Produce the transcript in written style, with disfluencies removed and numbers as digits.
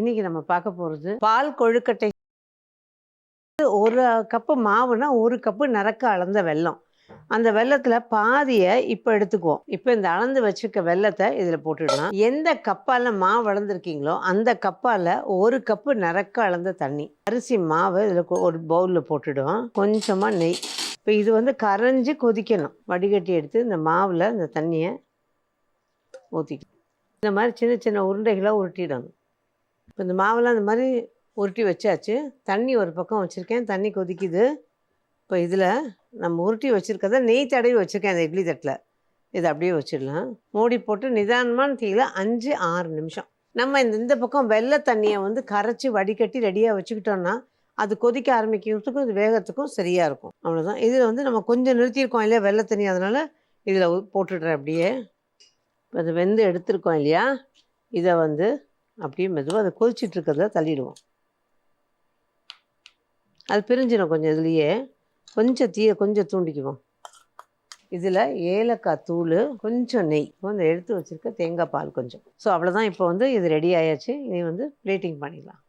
இன்னைக்கு நம்ம பார்க்க போகிறது பால் கொழுக்கட்டை. ஒரு கப்பு மாவுனா ஒரு கப்பு நிறக்க அளந்த வெல்லம். அந்த வெல்லத்தில் பாதியை இப்போ எடுத்துக்குவோம். இப்போ இந்த அளந்து வச்சுருக்க வெல்லத்தை இதில் போட்டுடலாம். எந்த கப்பால் மாவு வளர்ந்துருக்கீங்களோ அந்த கப்பால் ஒரு கப்பு நிறக்க அளந்த தண்ணி, அரிசி மாவு இதில் ஒரு பவுலில் போட்டுடுவோம். கொஞ்சமாக நெய். இப்போ இது வந்து கரைஞ்சி கொதிக்கணும். வடிகட்டி எடுத்து இந்த மாவில் இந்த தண்ணியை ஊற்றிக்கணும். இந்த மாதிரி சின்ன சின்ன உருண்டைகளாக உருட்டிடணும். இப்போ இந்த மாவெல்லாம் இந்த மாதிரி உருட்டி வச்சாச்சு. தண்ணி ஒரு பக்கம் வச்சுருக்கேன், தண்ணி கொதிக்குது. இப்போ இதில் நம்ம உருட்டி வச்சுருக்கத நெய் தடவி வச்சுருக்கேன் அந்த இட்லி தட்டில். இதை அப்படியே வச்சிடலாம். மூடி போட்டு நிதானமான தீயில் 5-6 நிமிஷம். நம்ம இந்த பக்கம் வெள்ளை தண்ணியை வந்து கரைச்சி வடிகட்டி ரெடியாக வச்சுக்கிட்டோன்னா அது கொதிக்க ஆரம்பிக்கிறதுக்கும் இது வேகத்துக்கும் சரியாக இருக்கும். அவ்வளோதான். இதில் வந்து நம்ம கொஞ்சம் நிறுத்தியிருக்கோம் இல்லையா வெள்ளை தண்ணி, அதனால் இதில் போட்டுடுறேன் அப்படியே. இப்போ அது வெந்து எடுத்துருக்கோம் இல்லையா, இதை வந்து அப்படியே மெதுவாக அதை கொதிச்சிட்ருக்கிறத தள்ளிடுவோம். அது பிரிஞ்சிடும் கொஞ்சம். இதுலேயே கொஞ்சம் தீயை கொஞ்சம் தூண்டிக்குவோம். இதில் ஏலக்காய் தூள், கொஞ்சம் நெய், இந்த எடுத்து வச்சுருக்க தேங்காய் பால் கொஞ்சம். ஸோ அவ்வளோதான். இப்போ வந்து இது ரெடி ஆயாச்சு. இனி வந்து பிளேட்டிங் பண்ணிடலாம்.